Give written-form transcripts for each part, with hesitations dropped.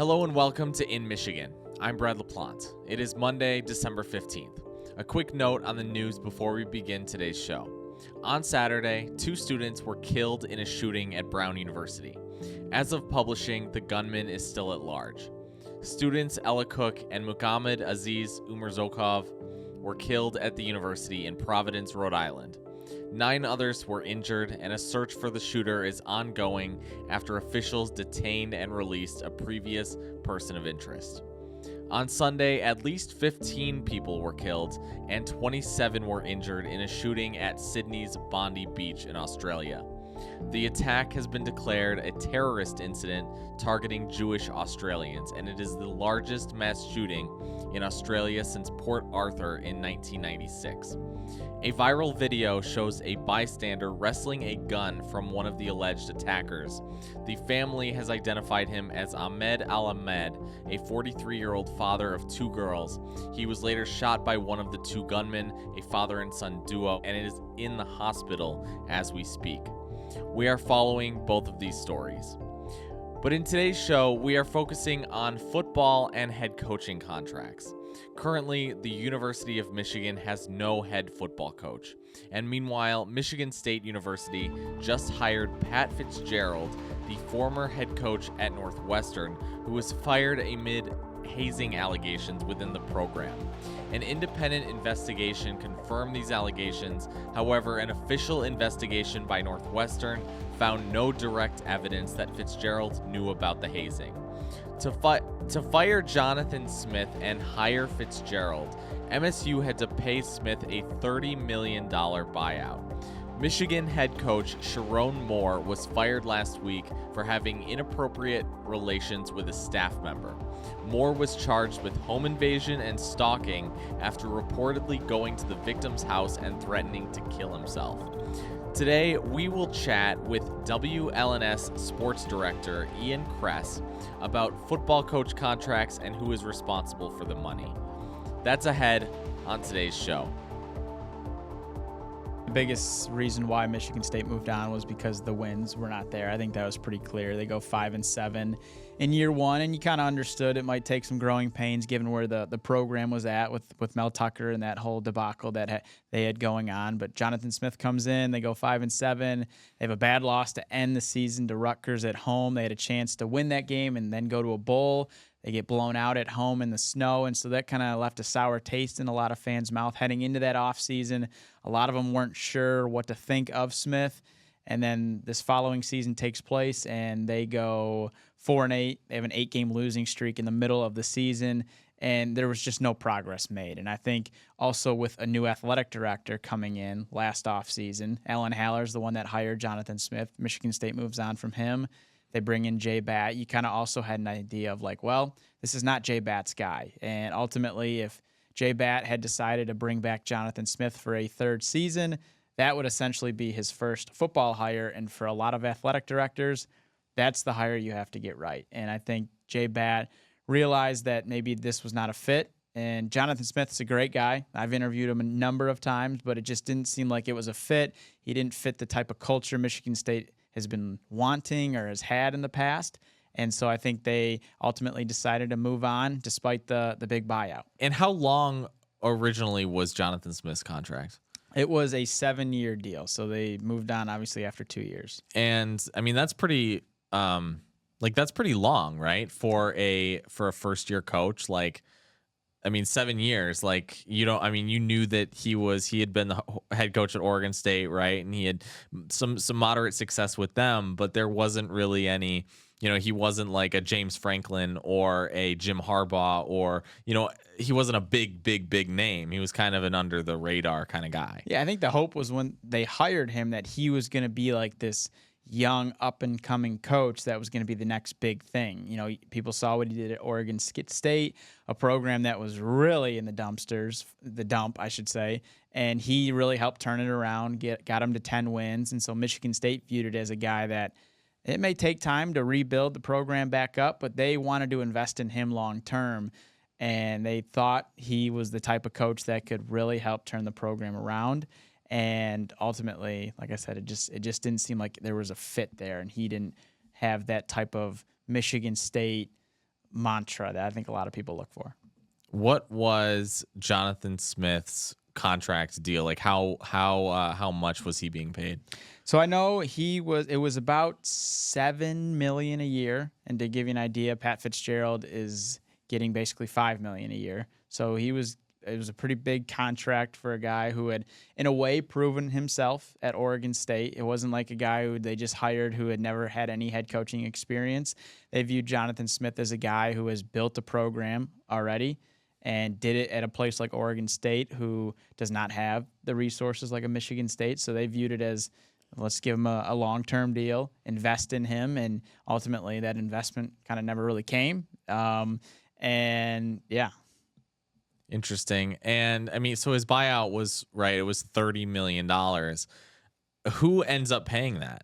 Hello and welcome to In Michigan. I'm Brad LaPlante. It is Monday, December 15th. A quick note on the news before we begin today's show. On Saturday, 2 students were killed in a shooting at Brown University. As of publishing, the gunman is still at large. Students Ella Cook and Muhammad Aziz Umarzokov were killed at the university in Providence, Rhode Island. 9 others were injured, and a search for the shooter is ongoing after officials detained and released a previous person of interest. On Sunday, at least 15 people were killed and 27 were injured in a shooting at Sydney's Bondi Beach in Australia. The attack has been declared a terrorist incident targeting Jewish Australians, and it is the largest mass shooting in Australia since Port Arthur in 1996. A viral video shows a bystander wresting a gun from one of the alleged attackers. The family has identified him as Ahmed Al-Ahmed, a 43-year-old father of 2 girls. He was later shot by one of the 2 gunmen, a father and son duo, and is in the hospital as we speak. We are following both of these stories. But in today's show, we are focusing on football and head coaching contracts. Currently, the University of Michigan has no head football coach. And meanwhile, Michigan State University just hired Pat Fitzgerald, the former head coach at Northwestern, who was fired amid hazing allegations within the program. An independent investigation confirmed these allegations. However, an official investigation by Northwestern found no direct evidence that Fitzgerald knew about the hazing. To fire Jonathan Smith and hire Fitzgerald, MSU had to pay Smith a $30 million buyout. Michigan head coach Sharon Moore was fired last week for having inappropriate relations with a staff member. Moore was charged with home invasion and stalking after reportedly going to the victim's house and threatening to kill himself. Today, we will chat with WLNS sports director Ian Kress about football coach contracts and who is responsible for the money. That's ahead on today's show. The biggest reason why Michigan State moved on was because the wins were not there. I think that was pretty clear. They go 5-7 in year one, and you kind of understood it might take some growing pains given where the program was at with Mel Tucker and that whole debacle that they had going on. But Jonathan Smith comes in, they go 5-7. They have a bad loss to end the season to Rutgers at home. They had a chance to win that game and then go to a bowl. They get blown out at home in the snow, and so that kind of left a sour taste in a lot of fans' mouth heading into that offseason. A lot of them weren't sure what to think of Smith, and then this following season takes place, and they go 4-8. They have an 8-game losing streak in the middle of the season, and there was just no progress made. And I think also with a new athletic director coming in last offseason, Alan Haller's the one that hired Jonathan Smith. Michigan State moves on from him. They bring in Jay Batt. You kind of also had an idea of like, well, this is not Jay Batt's guy. And ultimately, if Jay Batt had decided to bring back Jonathan Smith for a 3rd season, that would essentially be his first football hire. And for a lot of athletic directors, that's the hire you have to get right. And I think Jay Batt realized that maybe this was not a fit. And Jonathan Smith's a great guy. I've interviewed him a number of times, but it just didn't seem like it was a fit. He didn't fit the type of culture Michigan State has been wanting or has had in the past. And so I think they ultimately decided to move on despite the big buyout. And how long originally was Jonathan Smith's contract? It was a 7-year deal. So they moved on obviously after 2 years. And I mean, that's pretty that's pretty long, right? For a first-year coach. Like, I mean, 7 years, like, you knew that he had been the head coach at Oregon State, right? And he had some moderate success with them, but there wasn't really any, he wasn't like a James Franklin or a Jim Harbaugh or, he wasn't a big name. He was kind of an under the radar kind of guy. Yeah, I think the hope was when they hired him that he was going to be like this young up-and-coming coach that was going to be the next big thing. People saw what he did at Oregon State, a program that was really in the dump, I should say, and he really helped turn it around, got him to 10 wins, and so Michigan State viewed it as a guy that it may take time to rebuild the program back up, but they wanted to invest in him long-term, and they thought he was the type of coach that could really help turn the program around. And ultimately, like I said, it just didn't seem like there was a fit there, and he didn't have that type of Michigan State mantra that I think a lot of people look for. What was Jonathan Smith's contract deal? Like how much was he being paid? So I know it was about $7 million a year. And to give you an idea, Pat Fitzgerald is getting basically $5 million a year. So it was a pretty big contract for a guy who had, in a way, proven himself at Oregon State. It wasn't like a guy who they just hired who had never had any head coaching experience. They viewed Jonathan Smith as a guy who has built a program already and did it at a place like Oregon State, who does not have the resources like a Michigan State. So they viewed it as, let's give him a long-term deal, invest in him, and ultimately that investment kind of never really came. And yeah. Interesting. And I mean, so his buyout was right. It was $30 million. Who ends up paying that?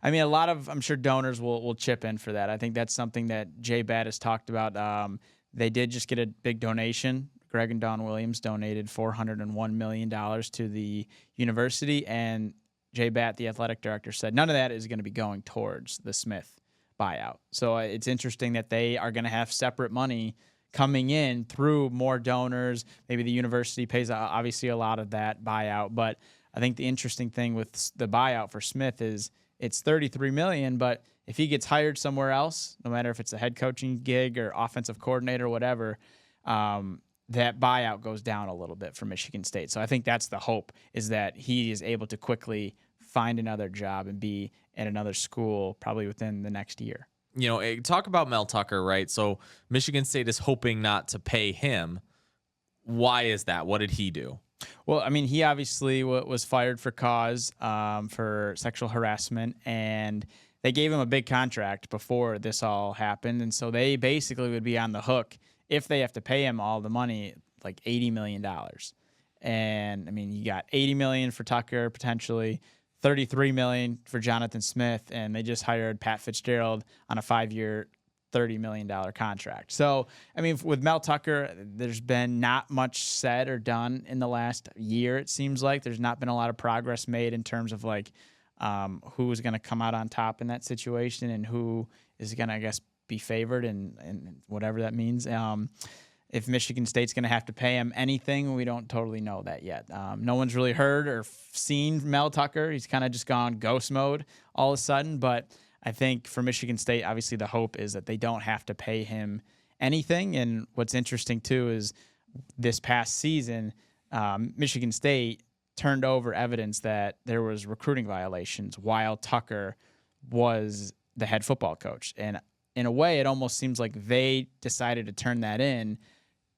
I mean, I'm sure donors will chip in for that. I think that's something that Jay Batt has talked about. They did just get a big donation. Greg and Dawn Williams donated $401 million to the university, and Jay Batt, the athletic director, said none of that is going to be going towards the Smith buyout. So it's interesting that they are going to have separate money coming in through more donors. Maybe the university pays obviously a lot of that buyout, but I think the interesting thing with the buyout for Smith is it's $33 million, but if he gets hired somewhere else, no matter if it's a head coaching gig or offensive coordinator or whatever, that buyout goes down a little bit for Michigan State. So I think that's the hope, is that he is able to quickly find another job and be at another school probably within the next year. You know, talk about Mel Tucker, right? So Michigan State is hoping not to pay him. Why is that? What did he do? Well, I mean, he obviously was fired for cause for sexual harassment, and they gave him a big contract before this all happened. And so they basically would be on the hook if they have to pay him all the money, like $80 million. And I mean, you got $80 million for Tucker, potentially $33 million for Jonathan Smith, and they just hired Pat Fitzgerald on a 5-year, $30 million contract. So, I mean, with Mel Tucker, there's been not much said or done in the last year, it seems like. There's not been a lot of progress made in terms of, like, who is going to come out on top in that situation and who is going to, I guess, be favored and whatever that means. If Michigan State's going to have to pay him anything, we don't totally know that yet. No one's really heard or seen Mel Tucker. He's kind of just gone ghost mode all of a sudden. But I think for Michigan State, obviously the hope is that they don't have to pay him anything. And what's interesting, too, is this past season, Michigan State turned over evidence that there was recruiting violations while Tucker was the head football coach. And in a way, it almost seems like they decided to turn that in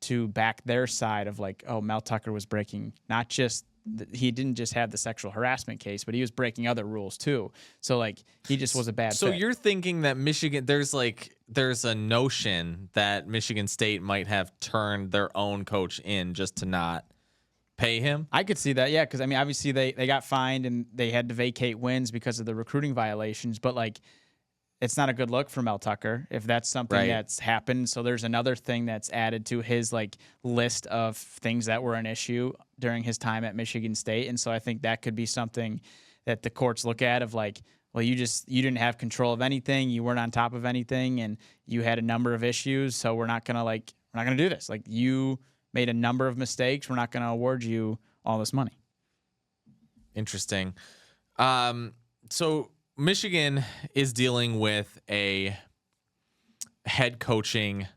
to back their side of, like, oh, Mel Tucker was breaking not just he didn't just have the sexual harassment case, but he was breaking other rules too. So, like, he just was a bad So fit. you're thinking that Michigan, there's a notion that Michigan State might have turned their own coach in just to not pay him? I could see that, yeah, because, I mean, obviously they got fined and they had to vacate wins because of the recruiting violations, but, like, it's not a good look for Mel Tucker if that's something that's happened. So there's another thing that's added to his, like, list of things that were an issue during his time at Michigan State. And so I think that could be something that the courts look at of, like, well, you didn't have control of anything. You weren't on top of anything, and you had a number of issues. So we're not going to do this. Like, you made a number of mistakes. We're not going to award you all this money. Interesting. So Michigan is dealing with a head coaching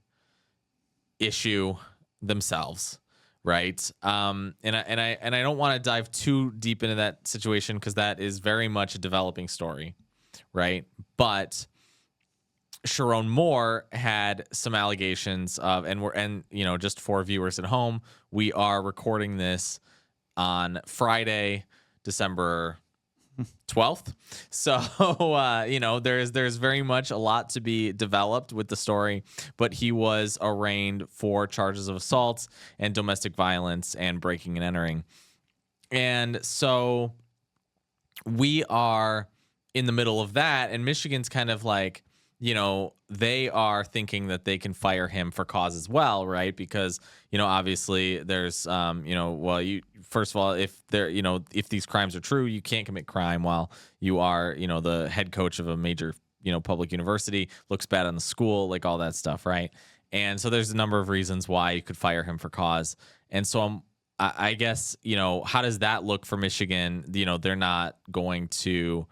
issue themselves, right? And I don't want to dive too deep into that situation because that is very much a developing story, right? But Sharon Moore had some allegations of, and just for viewers at home, we are recording this on Friday, December 12th. So, there's very much a lot to be developed with the story, but he was arraigned for charges of assault and domestic violence and breaking and entering. And so we are in the middle of that, and Michigan's kind of like, they are thinking that they can fire him for cause as well, right? Because, obviously there's, first of all, if these crimes are true, you can't commit crime while you are, the head coach of a major, public university, looks bad on the school, like all that stuff, right? And so there's a number of reasons why you could fire him for cause. And so I guess, how does that look for Michigan? They're not going to,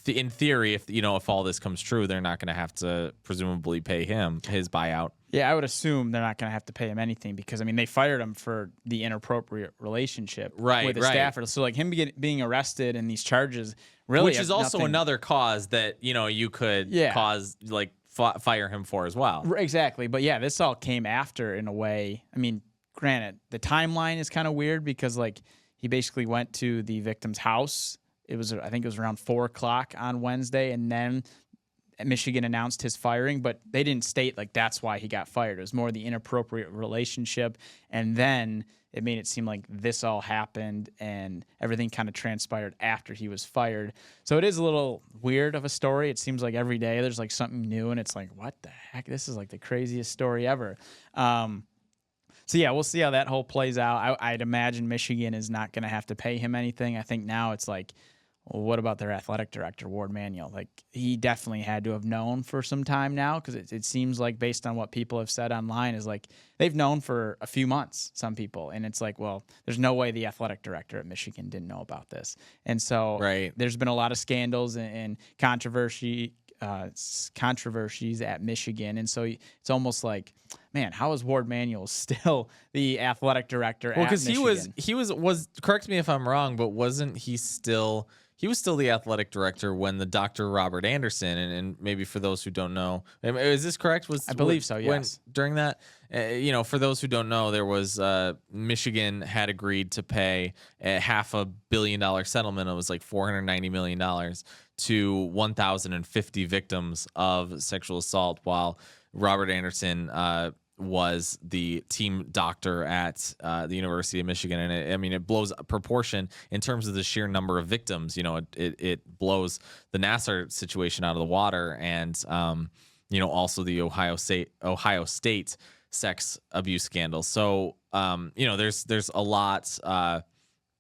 in theory, if all this comes true, they're not going to have to presumably pay him his buyout. Yeah, I would assume they're not going to have to pay him anything because, they fired him for the inappropriate relationship with his staffer. So, like, him being arrested and these charges really, which is also another cause that, you could cause, like, fire him for as well. Exactly. But, yeah, this all came after in a way. Granted, the timeline is kind of weird because, like, he basically went to the victim's house. I think it was around 4:00 on Wednesday, and then Michigan announced his firing, but they didn't state like that's why he got fired. It was more the inappropriate relationship, and then it made it seem like this all happened and everything kind of transpired after he was fired. So it is a little weird of a story. It seems like every day there's like something new, and it's like, what the heck? This is like the craziest story ever. So yeah, we'll see how that whole plays out. I'd imagine Michigan is not going to have to pay him anything. I think now it's like, well, what about their athletic director, Ward Manuel? Like, he definitely had to have known for some time now because it seems like, based on what people have said online, is like they've known for a few months, some people. And it's like, well, there's no way the athletic director at Michigan didn't know about this. And so there's been a lot of scandals and controversies at Michigan. And so it's almost like, man, how is Ward Manuel still the athletic director at Michigan? Well, because he was, correct me if I'm wrong, but wasn't he still... He was still the athletic director when the Dr. Robert Anderson, and maybe for those who don't know, is this correct? I believe so, yes. During that, for those who don't know, there was Michigan had agreed to pay a $500 million settlement. It was like $490 million to 1,050 victims of sexual assault, while Robert Anderson was the team doctor at the University of Michigan. And it blows proportion in terms of the sheer number of victims. It blows the Nassar situation out of the water, and also the Ohio State sex abuse scandal. So there's a lot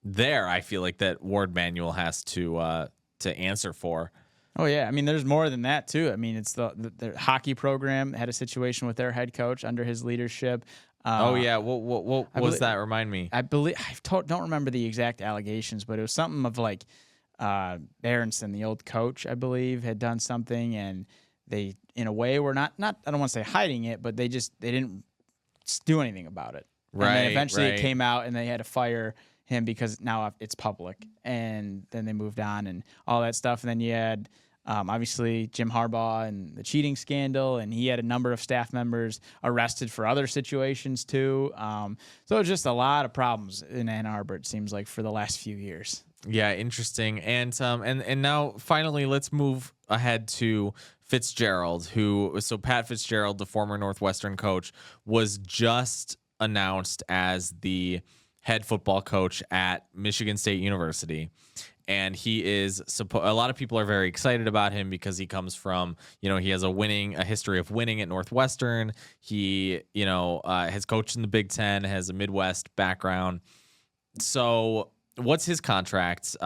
there. I feel like that Ward Manuel has to answer for. Oh, yeah. There's more than that, too. It's the hockey program had a situation with their head coach under his leadership. What was that? Remind me. I believe don't remember the exact allegations, but it was something of like Berenson, the old coach, I believe, had done something, and they, in a way, were not I don't want to say hiding it, but they didn't do anything about it. Right. And then eventually it came out, and they had to fire him because now it's public, and then they moved on and all that stuff. And then you had obviously Jim Harbaugh and the cheating scandal, and he had a number of staff members arrested for other situations too. So it's just a lot of problems in Ann Arbor, it seems like, for the last few years. Yeah, interesting. And now finally let's move ahead to Fitzgerald, so Pat Fitzgerald, the former Northwestern coach, was just announced as the head football coach at Michigan State University. And he is a lot of people are very excited about him because he comes from, he has a history of winning at Northwestern. He, has coached in the Big Ten, has a Midwest background. So what's his contract?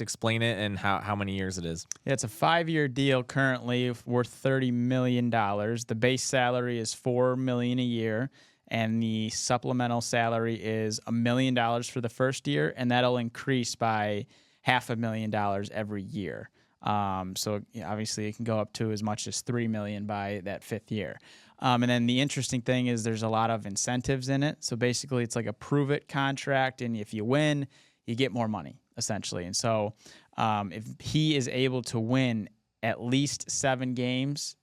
Explain it and how many years it is. Yeah, it's a 5-year deal currently worth $30 million. The base salary is $4 million a year, and the supplemental salary is $1 million for the first year, and that'll increase by $500,000 every year. So obviously it can go up to as much as $3 million by that 5th year. And then the interesting thing is there's a lot of incentives in it. So basically it's like a prove it contract, and if you win, you get more money, essentially. And so if he is able to win at least 7 games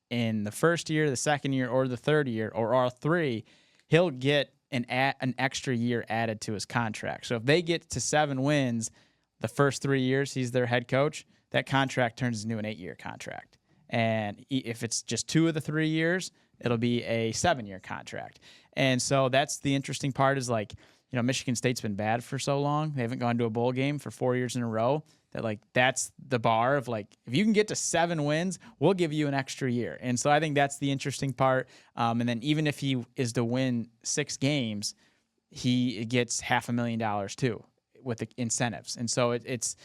in the first year, the second year, or the third year, or all 3, he'll get an extra year added to his contract. So if they get to 7 wins the first 3 years he's their head coach, that contract turns into an 8-year contract. And if it's just 2 of the 3 years, it'll be a 7-year contract. And so that's the interesting part is, like, Michigan State's been bad for so long. They haven't gone to a bowl game for 4 years in a row. That's the bar of, like, if you can get to 7 wins, we'll give you an extra year. And so I think that's the interesting part. And then even if he is to win 6 games, he gets $500,000 too, with the incentives. And so it's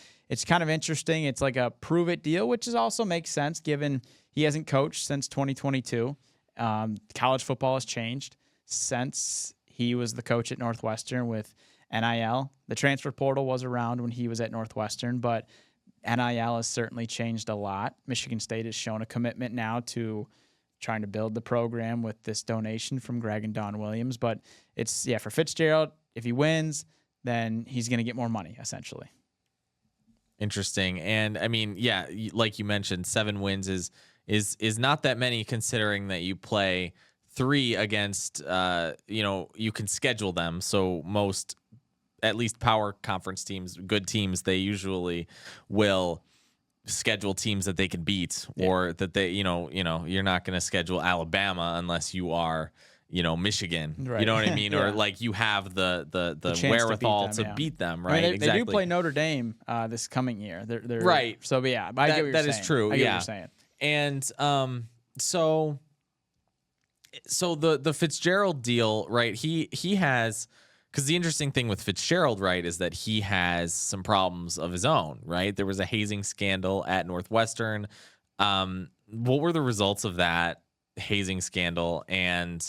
kind of interesting. It's like a prove it deal, which also makes sense given he hasn't coached since 2022. College football has changed since he was the coach at Northwestern with NIL. The transfer portal was around when he was at Northwestern, but NIL has certainly changed a lot. Michigan State has shown a commitment now to trying to build the program with this donation from Greg and Dawn Williams. But it's, for Fitzgerald, if he wins, then he's going to get more money, essentially. Interesting. And I mean, like you mentioned, 7 wins is not that many considering that you play 3 against, you can schedule them. So most, at least power conference teams, good teams, they usually will schedule teams that they can beat, or that they, you're not going to schedule Alabama unless you are, Michigan, right. You know what I mean? Or like you have the wherewithal to beat them, right? I mean, exactly. They do play Notre Dame this coming year. They're right. So, I get what you're saying. That is true. I get what you're saying. And so the Fitzgerald deal, right? He has, because the interesting thing with Fitzgerald, right, is that he has some problems of his own, right? There was a hazing scandal at Northwestern. What were the results of that hazing scandal? And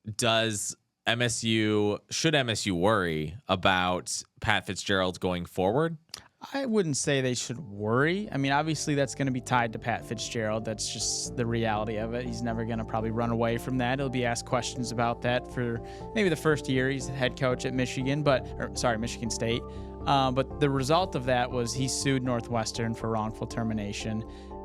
should MSU worry about Pat Fitzgerald going forward? I wouldn't say they should worry. I mean, obviously that's going to be tied to Pat Fitzgerald. That's just the reality of it. He's never going to probably run away from that. He'll be asked questions about that for maybe the first year he's head coach at Michigan State. But the result of that was he sued Northwestern for wrongful termination,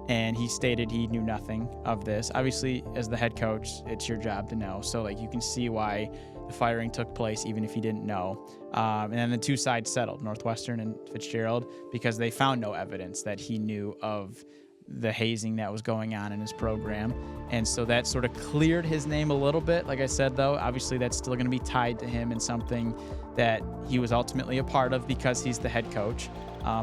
and he stated he knew nothing of this. Obviously, as the head coach, it's your job to know. So, you can see why the firing took place, even if you didn't know. And then the two sides settled, Northwestern and Fitzgerald, because they found no evidence that he knew of the hazing that was going on in his program. And so that sort of cleared his name a little bit. Like I said, though, obviously that's still going to be tied to him in something that he was ultimately a part of because he's the head coach.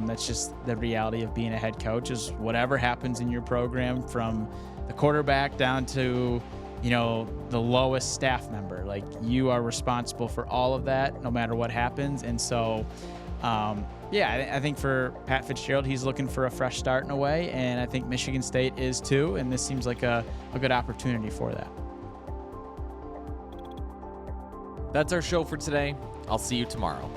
That's just the reality of being a head coach, is whatever happens in your program, from the quarterback down to the lowest staff member, you are responsible for all of that no matter what happens. And so I think for Pat Fitzgerald, he's looking for a fresh start in a way, and I think Michigan State is too, and this seems like a good opportunity for that. That's our show for today. I'll see you tomorrow.